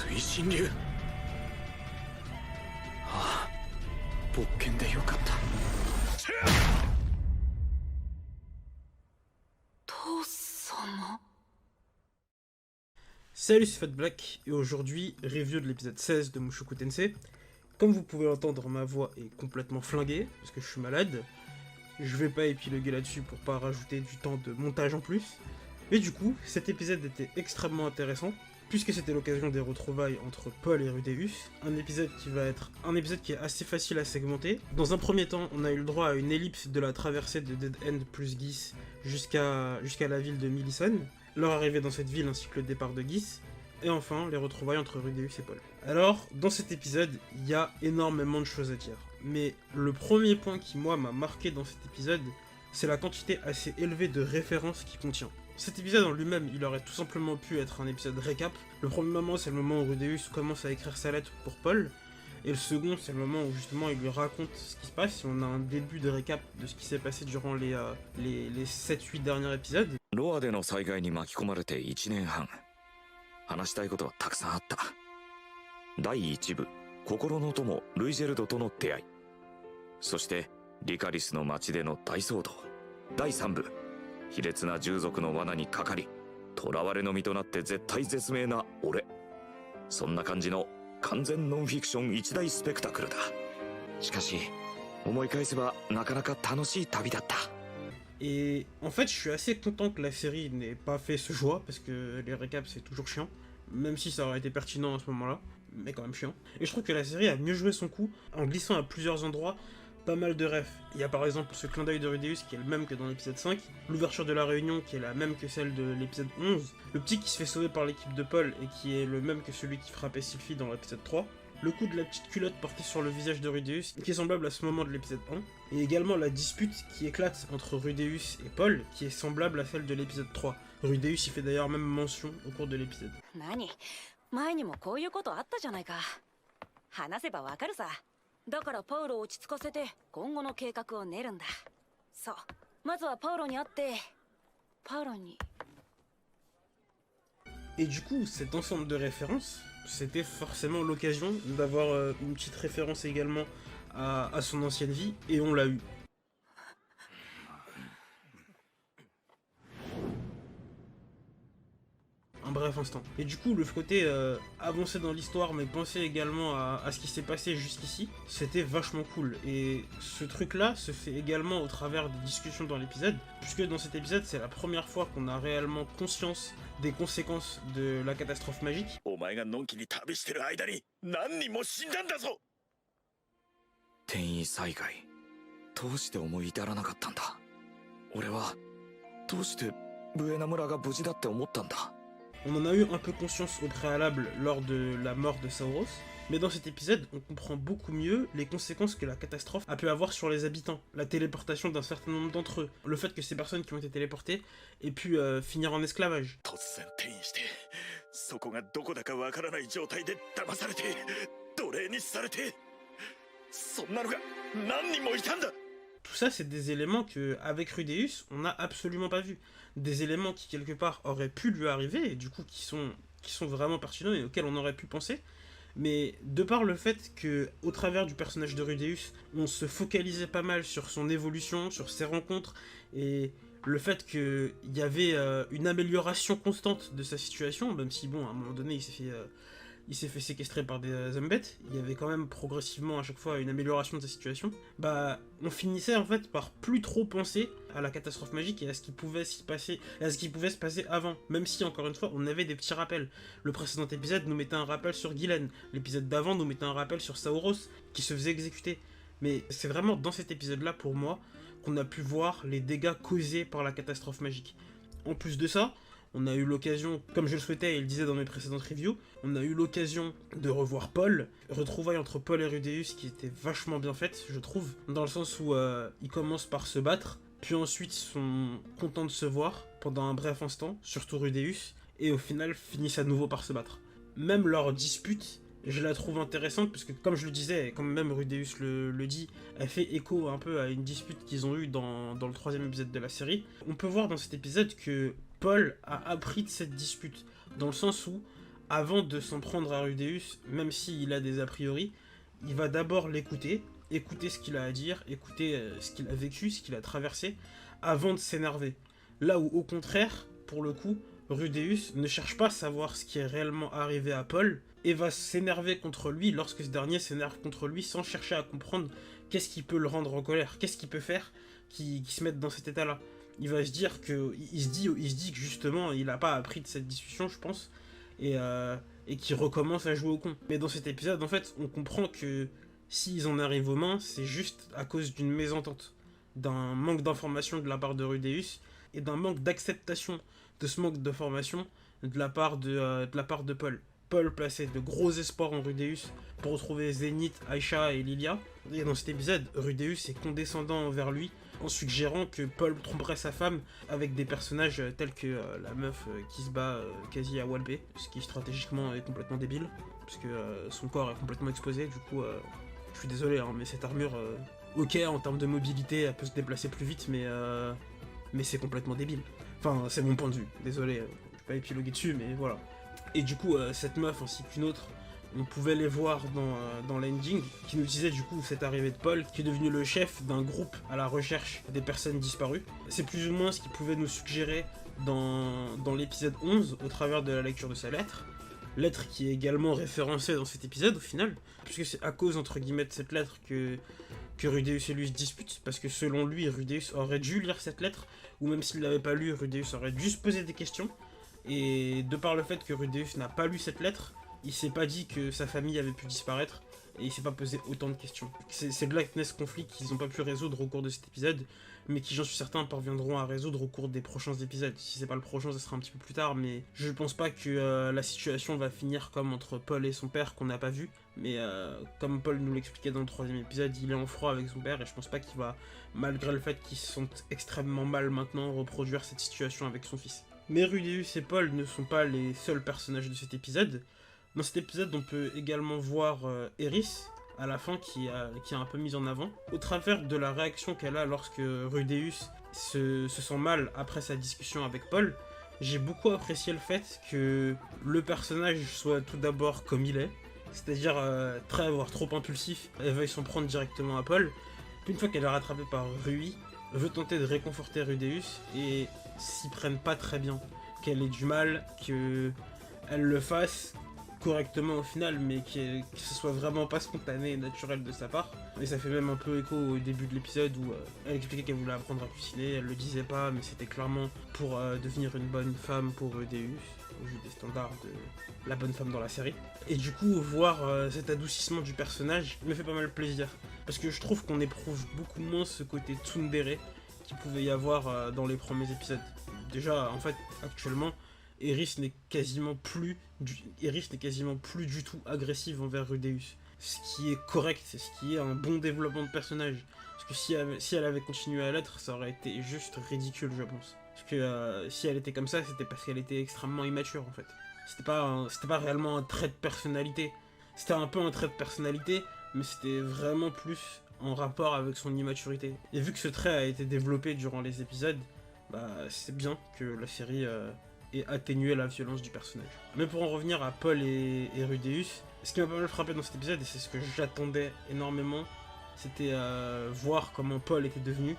推進流。ああ、勃剣でよかった。父様。 Salut, c'est Fat Black, et aujourd'hui, review de l'épisode 16 de Mushoku Tensei. Comme vous pouvez l'entendre, ma voix est complètement flinguée, parce que je suis malade. Je vais pas épiloguer là-dessus pour pas rajouter du temps de montage en plus. Mais du coup, cet épisode était extrêmement intéressant, puisque c'était l'occasion des retrouvailles entre Paul et Rudeus. Un épisode qui est assez facile à segmenter. Dans un premier temps, on a eu le droit à une ellipse de la traversée de Dead End plus Geese jusqu'à la ville de Millicent, leur arrivée dans cette ville ainsi que le départ de Geese, et enfin les retrouvailles entre Rudeus et Paul. Alors, dans cet épisode, il y a énormément de choses à dire. Mais le premier point qui, moi, m'a marqué dans cet épisode, c'est la quantité assez élevée de références qu'il contient. Cet épisode en lui-même, il aurait tout simplement pu être un épisode récap. Le premier moment, c'est le moment où Rudeus commence à écrire sa lettre pour Paul, et le second, c'est le moment où justement il lui raconte ce qui se passe, et on a un début de récap de ce qui s'est passé durant les 7-8 derniers épisodes. ロアでの災害に巻き込まれて1年半。話したいことはたくさんあった。第1部、心の友ルイジェルドとの出会い。そしてリカリスの町での大騒動。第3部、卑劣な従属の罠にかかり、囚われの身となって絶体絶命な俺。そんな感じの完全ノンフィクション一大スペクタクルだ。しかし思い返せばなかなか楽しい旅だった。 Et en fait, je suis assez content que la série n'ait pas fait ce choix, parce que les récaps c'est toujours chiant, même si ça aurait été pertinent à ce moment-là, mais quand même chiant. Et je trouve que la série a mieux joué son coup en glissant à plusieurs endroits pas mal de refs. Il y a par exemple ce clin d'œil de Rudeus qui est le même que dans l'épisode 5, l'ouverture de la réunion qui est la même que celle de l'épisode 11, le petit qui se fait sauver par l'équipe de Paul et qui est le même que celui qui frappait Sylphie dans l'épisode 3, le coup de la petite culotte portée sur le visage de Rudeus, qui est semblable à ce moment de l'épisode 1, et également la dispute qui éclate entre Rudeus et Paul, qui est semblable à celle de l'épisode 3. Rudeus y fait d'ailleurs même mention au cours de l'épisode. 何？前にもこういうことあったじゃないか。話せばわかるさ。だからパウロを落ち着かせて今後の計画を練るんだ。そう。まずはパウロに会って、パウロに。 Et du coup, cet ensemble de références, c'était forcément l'occasion d'avoir une petite référence également à son ancienne vie, et on l'a eu. Un bref instant. Et du coup, le côté avancer dans l'histoire, mais penser également à ce qui s'est passé jusqu'ici, c'était vachement cool. Et ce truc-là se fait également au travers des discussions dans l'épisode, puisque dans cet épisode, c'est la première fois qu'on a réellement conscience des conséquences de la catastrophe magique. お前がのんきに旅してる間に何人も死んだんだぞ。転移災害どうして思い至らなかったんだ。俺はどうしてブエナ村が無事だって思ったんだ。 On en a eu un peu conscience au préalable lors de la mort de Sauros, mais dans cet épisode, on comprend beaucoup mieux les conséquences que la catastrophe a pu avoir sur les habitants, la téléportation d'un certain nombre d'entre eux, le fait que ces personnes qui ont été téléportées aient pu finir en esclavage. 突然転移してそこがどこだかわからない状態で騙されて奴隷にされてそんなのが何人もいたんだ。 Tout ça, c'est des éléments que, avec Rudeus, on n'a absolument pas vu. Des éléments qui, quelque part, auraient pu lui arriver, et du coup, qui sont vraiment pertinents et auxquels on aurait pu penser. Mais de par le fait que, au travers du personnage de Rudeus, on se focalisait pas mal sur son évolution, sur ses rencontres, et le fait qu'il y avait une amélioration constante de sa situation, même si, bon, à un moment donné, il s'est fait séquestrer par des zombettes, il y avait quand même progressivement à chaque fois une amélioration de sa situation, bah on finissait en fait par plus trop penser à la catastrophe magique et à ce qui pouvait s'y passer, et à ce qui pouvait se passer avant, même si encore une fois on avait des petits rappels. Le précédent épisode nous mettait un rappel sur Ghislaine, l'épisode d'avant nous mettait un rappel sur Sauros qui se faisait exécuter. Mais c'est vraiment dans cet épisode là pour moi qu'on a pu voir les dégâts causés par la catastrophe magique. En plus de ça, on a eu l'occasion, comme je le souhaitais et il disait dans mes précédentes reviews, on a eu l'occasion de revoir Paul, retrouvailles entre Paul et Rudeus qui était vachement bien faite, je trouve, dans le sens où ils commencent par se battre, puis ensuite sont contents de se voir pendant un bref instant, surtout Rudeus, et au final finissent à nouveau par se battre. Même leur dispute, je la trouve intéressante, parce que comme je le disais, et comme même Rudeus le dit, elle fait écho un peu à une dispute qu'ils ont eue dans le 3e épisode de la série. On peut voir dans cet épisode que Paul a appris de cette dispute, dans le sens où avant de s'en prendre à Rudeus, même s'il a des a priori, il va d'abord l'écouter, écouter ce qu'il a à dire, écouter ce qu'il a vécu, ce qu'il a traversé, avant de s'énerver. Là où, au contraire, pour le coup, Rudeus ne cherche pas à savoir ce qui est réellement arrivé à Paul, et va s'énerver contre lui lorsque ce dernier s'énerve contre lui sans chercher à comprendre qu'est-ce qui peut le rendre en colère, qu'est-ce qu'il peut faire qui se mette dans cet état-là. Il va se dire que, il se dit que justement, il n'a pas appris de cette discussion, je pense, et qu'il recommence à jouer au con. Mais dans cet épisode, en fait, on comprend que s'ils en arrivent aux mains, c'est juste à cause d'une mésentente, d'un manque d'information de la part de Rudeus, et d'un manque d'acceptation de ce manque d'information de la part de Paul. Paul plaçait de gros espoirs en Rudeus pour retrouver Zénith, Aisha et Lilia. Et dans cet épisode, Rudeus est condescendant envers lui en suggérant que Paul tromperait sa femme avec des personnages tels que la meuf qui se bat quasi à Walpé, ce qui stratégiquement est complètement débile, parce que son corps est complètement exposé. Du coup, je suis désolé, hein, mais cette armure, ok, en termes de mobilité, elle peut se déplacer plus vite, mais c'est complètement débile. Enfin, c'est mon point de vue, désolé, je vais pas épiloguer dessus, mais voilà. Et du coup, cette meuf ainsi qu'une autre, on pouvait les voir dans l'ending, qui nous disait du coup cette arrivée de Paul, qui est devenu le chef d'un groupe à la recherche des personnes disparues. C'est plus ou moins ce qu'il pouvait nous suggérer dans l'épisode 11, au travers de la lecture de sa lettre. Lettre qui est également référencée dans cet épisode au final, puisque c'est à cause entre guillemets de cette lettre que Rudeus et lui se disputent, parce que selon lui, Rudeus aurait dû lire cette lettre, ou même s'il l'avait pas lu, Rudeus aurait dû se poser des questions. Et de par le fait que Rudeus n'a pas lu cette lettre, il s'est pas dit que sa famille avait pu disparaître, et il s'est pas posé autant de questions. C'est de là que naît ce conflit qu'ils n'ont pas pu résoudre au cours de cet épisode, mais qui, j'en suis certain, parviendront à résoudre au cours des prochains épisodes. Si c'est pas le prochain, ça sera un petit peu plus tard, mais je pense pas que la situation va finir comme entre Paul et son père qu'on n'a pas vu, mais comme Paul nous l'expliquait dans le 3e épisode, il est en froid avec son père, et je pense pas qu'il va, malgré le fait qu'ils se sentent extrêmement mal maintenant, reproduire cette situation avec son fils. Mais Rudeus et Paul ne sont pas les seuls personnages de cet épisode. Dans cet épisode, on peut également voir Eris, à la fin, qui est un peu mise en avant, au travers de la réaction qu'elle a lorsque Rudeus se sent mal après sa discussion avec Paul. J'ai beaucoup apprécié le fait que le personnage soit tout d'abord comme il est, c'est-à-dire voire trop impulsif, elle veuille s'en prendre directement à Paul. Puis une fois qu'elle est rattrapée par Rui, veut tenter de réconforter Rudeus et s'y prenne pas très bien, qu'elle ait du mal, qu'elle le fasse correctement au final, mais que ce soit vraiment pas spontané et naturel de sa part. Et ça fait même un peu écho au début de l'épisode où elle expliquait qu'elle voulait apprendre à cuisiner, elle le disait pas, mais c'était clairement pour devenir une bonne femme pour Rudeus, au vu des standards de la bonne femme dans la série. Et du coup, voir cet adoucissement du personnage me fait pas mal plaisir, parce que je trouve qu'on éprouve beaucoup moins ce côté tsundere qu'il pouvait y avoir dans les premiers épisodes. Déjà, en fait, actuellement, Eris n'est quasiment plus du tout agressive envers Rudeus. Ce qui est correct, c'est ce qui est un bon développement de personnage. Parce que si elle avait continué à l'être, ça aurait été juste ridicule, je pense. Parce que si elle était comme ça, c'était parce qu'elle était extrêmement immature, en fait. C'était pas réellement un trait de personnalité. C'était un peu un trait de personnalité, mais c'était vraiment plus en rapport avec son immaturité. Et vu que ce trait a été développé durant les épisodes, bah c'est bien que la série ait atténué la violence du personnage. Mais pour en revenir à Paul et Rudeus, ce qui m'a pas mal frappé dans cet épisode, et c'est ce que j'attendais énormément, c'était voir comment Paul était devenu.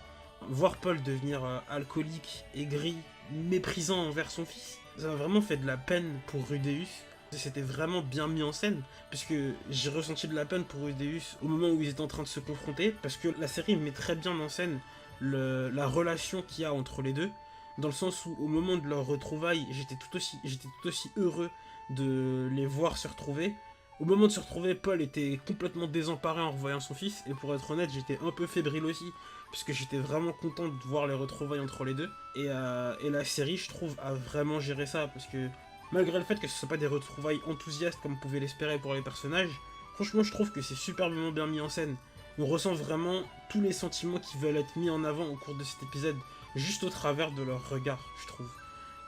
Voir Paul devenir alcoolique, aigri, méprisant envers son fils, ça m'a vraiment fait de la peine pour Rudeus. C'était vraiment bien mis en scène, puisque j'ai ressenti de la peine pour Rudeus au moment où ils étaient en train de se confronter, parce que la série met très bien en scène la relation qu'il y a entre les deux, dans le sens où au moment de leur retrouvaille, j'étais tout aussi heureux de les voir se retrouver. Au moment de se retrouver, Paul était complètement désemparé en revoyant son fils, et pour être honnête, j'étais un peu fébrile aussi, puisque j'étais vraiment content de voir les retrouvailles entre les deux. Et la série, je trouve, a vraiment géré ça, parce que malgré le fait que ce ne soit pas des retrouvailles enthousiastes comme on pouvait l'espérer pour les personnages, franchement, je trouve que c'est superbement bien mis en scène. On ressent vraiment tous les sentiments qui veulent être mis en avant au cours de cet épisode, juste au travers de leur regard, je trouve.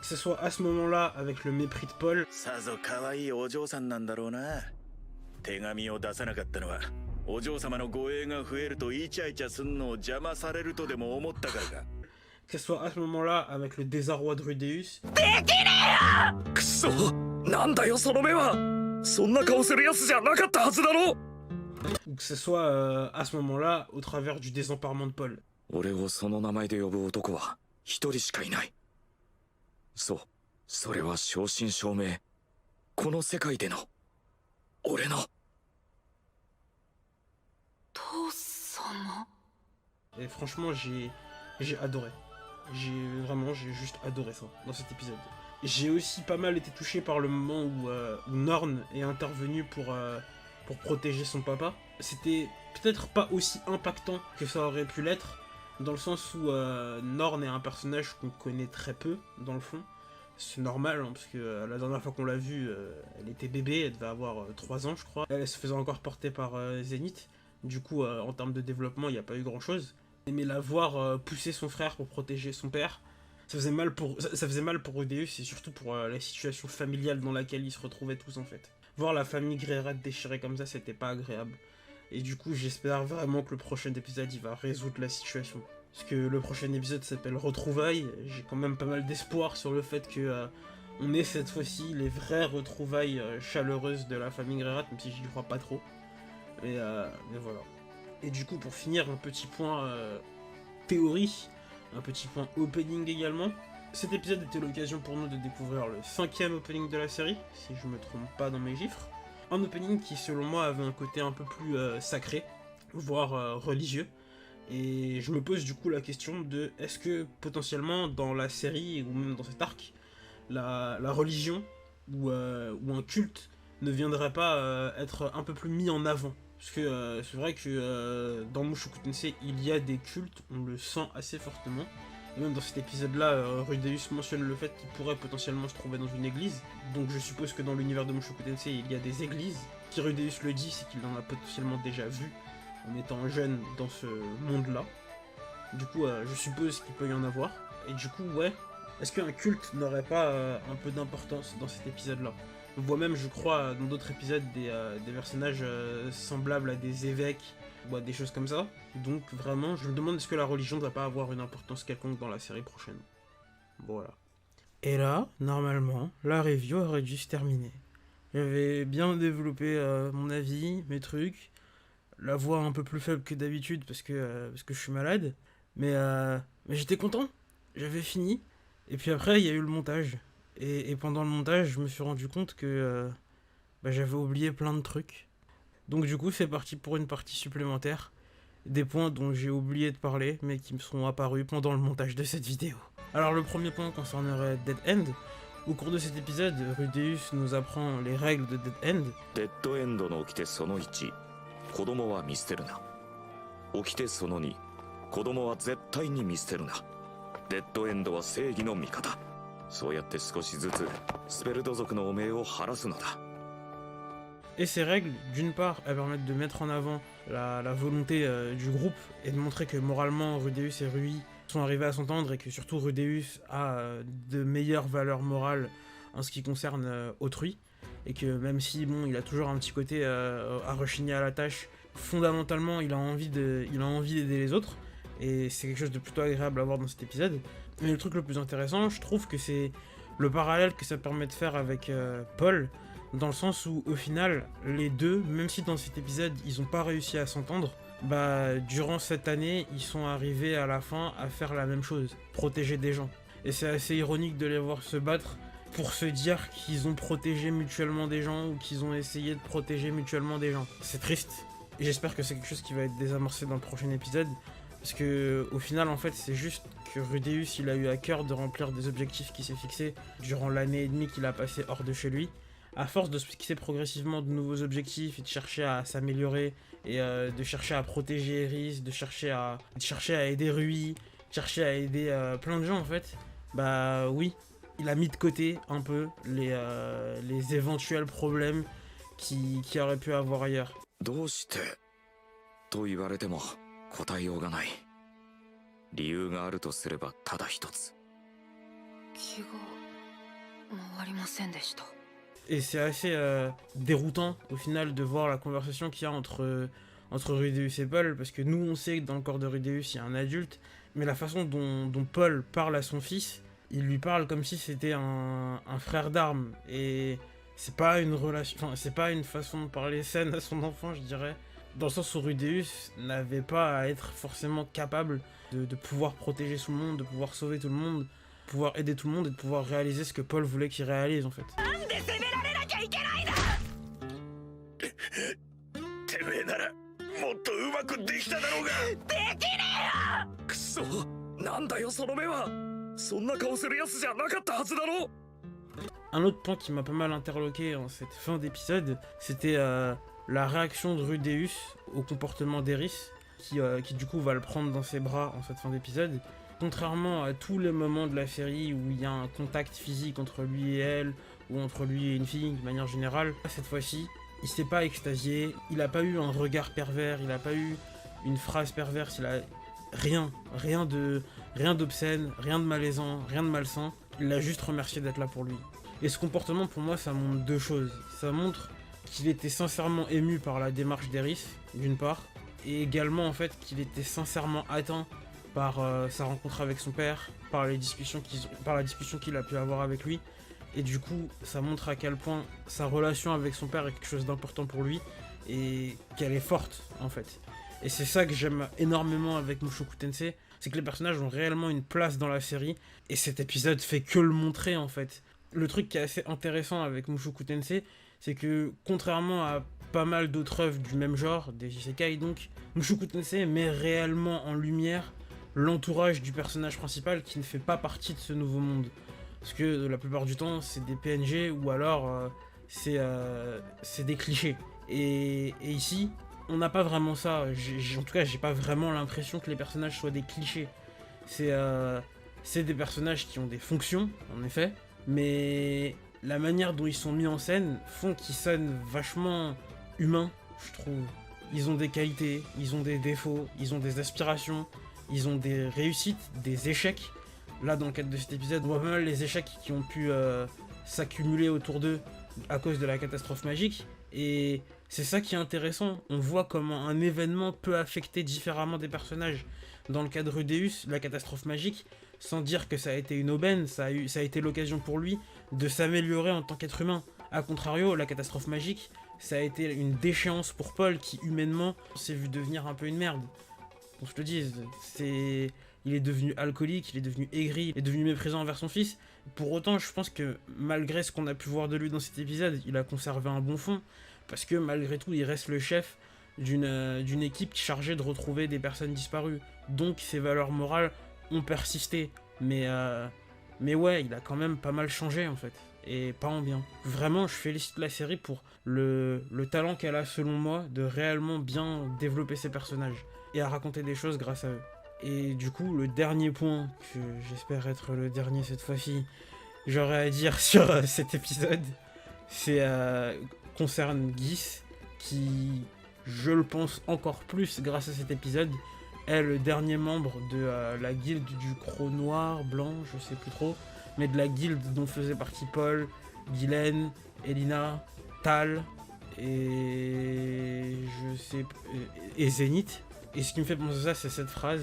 Que ce soit à ce moment-là, avec le mépris de Paul, さぞ可愛いお嬢さんなんだろうな。手紙を出さなかったのはお嬢様の護衛が増えるとイチャイチャすんのを邪魔されるとでも思ったからか。 que ce soit à ce moment-là, avec le désarroi de Rudeus, くそ、なんだよその目は。そんな顔するやつじゃなかったはずだろ。 Ou que ce soit à ce moment-là, au travers du désemparement de Paul. 俺をその名前で呼ぶ男は一人しかいない。そう、それは正真正銘この世界での俺の。父様。 Et franchement, j'ai adoré. J'ai juste adoré ça dans cet épisode. J'ai aussi pas mal été touché par le moment où Norn est intervenu pour protéger son papa. C'était peut-être pas aussi impactant que ça aurait pu l'être, dans le sens où Norn est un personnage qu'on connaît très peu, dans le fond. C'est normal, hein, parce que la dernière fois qu'on l'a vue, elle était bébé, elle devait avoir 3 ans, je crois. Elle se faisait encore porter par Zenith. Du coup, en termes de développement, il n'y a pas eu grand-chose. Mais la voir pousser son frère pour protéger son père, ça faisait mal pour Rudeus et surtout pour la situation familiale dans laquelle ils se retrouvaient tous en fait. Voir la famille Greyrat déchirée comme ça, c'était pas agréable. Et du coup, j'espère vraiment que le prochain épisode, il va résoudre la situation. Parce que le prochain épisode s'appelle Retrouvailles, j'ai quand même pas mal d'espoir sur le fait que on ait cette fois-ci les vraies retrouvailles chaleureuses de la famille Greyrat, même si j'y crois pas trop. Mais voilà. Et du coup, pour finir, un petit point théorie, un petit point opening également. Cet épisode était l'occasion pour nous de découvrir le 5e opening de la série, si je me trompe pas dans mes chiffres. Un opening qui, selon moi, avait un côté un peu plus sacré, voire religieux. Et je me pose du coup la question de est-ce que potentiellement dans la série, ou même dans cet arc, la religion ou un culte ne viendrait pas être un peu plus mis en avant? Parce que c'est vrai que dans Mushoku Tensei, il y a des cultes, on le sent assez fortement. Et même dans cet épisode-là, Rudeus mentionne le fait qu'il pourrait potentiellement se trouver dans une église. Donc je suppose que dans l'univers de Mushoku Tensei, il y a des églises. Si Rudeus le dit, c'est qu'il en a potentiellement déjà vu en étant jeune dans ce monde-là. Du coup, je suppose qu'il peut y en avoir. Et du coup, ouais, est-ce qu'un culte n'aurait pas un peu d'importance dans cet épisode-là? On voit même, je crois, dans d'autres épisodes, des personnages semblables à des évêques ou à des choses comme ça. Donc vraiment, je me demande est-ce que la religion ne va pas avoir une importance quelconque dans la série prochaine. Voilà. Et là, normalement, la review aurait dû se terminer. J'avais bien développé mon avis, mes trucs, la voix un peu plus faible que d'habitude parce que je suis malade. Mais j'étais content, j'avais fini. Et puis après, il y a eu le montage. Et pendant le montage, je me suis rendu compte que j'avais oublié plein de trucs. Donc du coup, c'est parti pour une partie supplémentaire. Des points dont j'ai oublié de parler, mais qui me sont apparus pendant le montage de cette vidéo. Alors le premier point concernerait Dead End. Au cours de cet épisode, Rudeus nous apprend les règles de Dead End. Dead End の掟その1、子供は見捨てるな。掟その2、子供は絶対に見捨てるな。デッドエンドは正義の味方。そうやって少しずつスペルド族の汚名を晴らすのだ。Et ces règles, d'une part, elles permettent de mettre en avant la volonté du groupe et de montrer que moralement, Rudeus et Rui sont arrivés à s'entendre et que surtout Rudeus a de meilleures valeurs morales en ce qui concerne autrui. Et que même si, bon, il a toujours un petit côté à rechigner à la tâche, fondamentalement, il a envie d'aider les autres. Et c'est quelque chose de plutôt agréable à voir dans cet épisode. Mais le truc le plus intéressant, je trouve que c'est le parallèle que ça permet de faire avec Paul, dans le sens où, au final, les deux, même si dans cet épisode, ils n'ont pas réussi à s'entendre, durant cette année, ils sont arrivés à la fin à faire la même chose, protéger des gens. Et c'est assez ironique de les voir se battre pour se dire qu'ils ont protégé mutuellement des gens ou qu'ils ont essayé de protéger mutuellement des gens. C'est triste. Et j'espère que c'est quelque chose qui va être désamorcé dans le prochain épisode. Parce que au final, en fait, c'est juste que Rudeus, il a eu à cœur de remplir des objectifs qu'il s'est fixés durant l'année et demie qu'il a passé hors de chez lui. À force de se fixer progressivement de nouveaux objectifs et de chercher à s'améliorer et de chercher à protéger Eris, de chercher à aider Rui, de chercher à aider plein de gens en fait, oui, il a mis de côté un peu les éventuels problèmes qu'il aurait pu avoir ailleurs. どうしてと言われても答えようがない。理由があるとすればただ一つ。気が回りませんでした。 Et c'est assez déroutant au final de voir la conversation qu'il y a entre Rudeus et Paul, parce que nous on sait que dans le corps de Rudeus il y a un adulte, mais la façon dont Paul parle à son fils, il lui parle comme si c'était un frère d'armes, et c'est pas une relation, enfin c'est pas une façon de parler saine à son enfant, je dirais, dans le sens où Rudeus n'avait pas à être forcément capable de pouvoir protéger tout le monde, de pouvoir sauver tout le monde, de pouvoir aider tout le monde et de pouvoir réaliser ce que Paul voulait qu'il réalise en fait. てめえならもっとうまくできただろうが。できねえよ。くそ、なんだよその目は。そんな顔するやつじゃなかったはずだろ。 Un autre point qui m'a pas mal interloqué en cette fin d'épisode, c'était la réaction de Rudeus au comportement d'Eris, qui du coup va le prendre dans ses bras en cette fin d'épisode. Contrairement à tous les moments de la série où il y a un contact physique entre lui et elle, ou entre lui et une fille de manière générale, cette fois-ci, il s'est pas extasié, il a pas eu un regard pervers, il a pas eu une phrase perverse, il a rien d'obscène, rien de malaisant, rien de malsain. Il l'a juste remercié d'être là pour lui. Et ce comportement, pour moi, ça montre deux choses. Ça montre qu'il était sincèrement ému par la démarche d'Eris, d'une part, et également, en fait, qu'il était sincèrement atteint par sa rencontre avec son père, par la discussion qu'il a pu avoir avec lui. Et du coup, ça montre à quel point sa relation avec son père est quelque chose d'important pour lui, et qu'elle est forte, en fait. Et c'est ça que j'aime énormément avec Mushoku Tensei, c'est que les personnages ont réellement une place dans la série, et cet épisode fait que le montrer, en fait. Le truc qui est assez intéressant avec Mushoku Tensei, c'est que contrairement à pas mal d'autres œuvres du même genre, des isekai donc, Mushoku Tensei met réellement en lumière l'entourage du personnage principal qui ne fait pas partie de ce nouveau monde. Parce que la plupart du temps, c'est des PNG ou alors c'est des clichés. Et ici, on n'a pas vraiment ça. En tout cas, j'ai pas vraiment l'impression que les personnages soient des clichés. C'est des personnages qui ont des fonctions, en effet, mais la manière dont ils sont mis en scène font qu'ils sonnent vachement humains, je trouve. Ils ont des qualités, ils ont des défauts, ils ont des aspirations, ils ont des réussites, des échecs. Là, dans le cadre de cet épisode, on voit pas mal les échecs qui ont pu s'accumuler autour d'eux à cause de la catastrophe magique. Et c'est ça qui est intéressant. On voit comment un événement peut affecter différemment des personnages. Dans le cas de Rudeus, la catastrophe magique, sans dire que ça a été une aubaine, ça a été l'occasion pour lui de s'améliorer en tant qu'être humain. A contrario, la catastrophe magique, ça a été une déchéance pour Paul qui, humainement, s'est vu devenir un peu une merde. Qu'on se le dise, il est devenu alcoolique, il est devenu aigri, il est devenu méprisant envers son fils. Pour autant, je pense que malgré ce qu'on a pu voir de lui dans cet épisode, il a conservé un bon fond, parce que malgré tout, il reste le chef d'une équipe chargée de retrouver des personnes disparues. Donc ses valeurs morales ont persisté, mais ouais, il a quand même pas mal changé en fait, et pas en bien. Vraiment, je félicite la série pour le talent qu'elle a selon moi de réellement bien développer ses personnages, et à raconter des choses grâce à eux. Et du coup, le dernier point, que j'espère être le dernier cette fois-ci, j'aurais à dire sur cet épisode, c'est concerne Gis, qui, je le pense encore plus grâce à cet épisode, est le dernier membre de la guilde du Croc Noir, Blanc, je sais plus trop, mais de la guilde dont faisaient partie Paul, Guylaine, Elina, Tal, et Zénith. Et ce qui me fait penser à ça, c'est cette phrase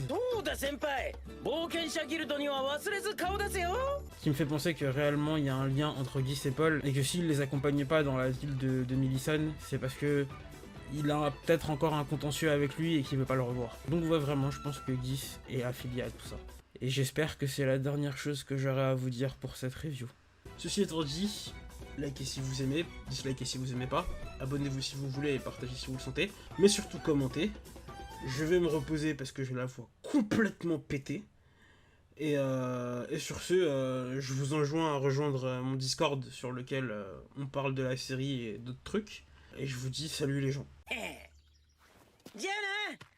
qui me fait penser que réellement il y a un lien entre Gis et Paul, et que s'il les accompagne pas dans la ville de Millicent, c'est parce que il a peut-être encore un contentieux avec lui et qu'il veut pas le revoir. Donc ouais, vraiment, je pense que Gis est affilié à tout ça. Et j'espère que c'est la dernière chose que j'aurai à vous dire pour cette review. Ceci étant dit, likez si vous aimez, dislikez si vous aimez pas, abonnez-vous si vous voulez et partagez si vous le sentez, mais surtout commentez. Je vais me reposer parce que j'ai la voix complètement pétée. Et sur ce, je vous enjoins à rejoindre mon Discord sur lequel on parle de la série et d'autres trucs. Et je vous dis salut les gens. じゃあな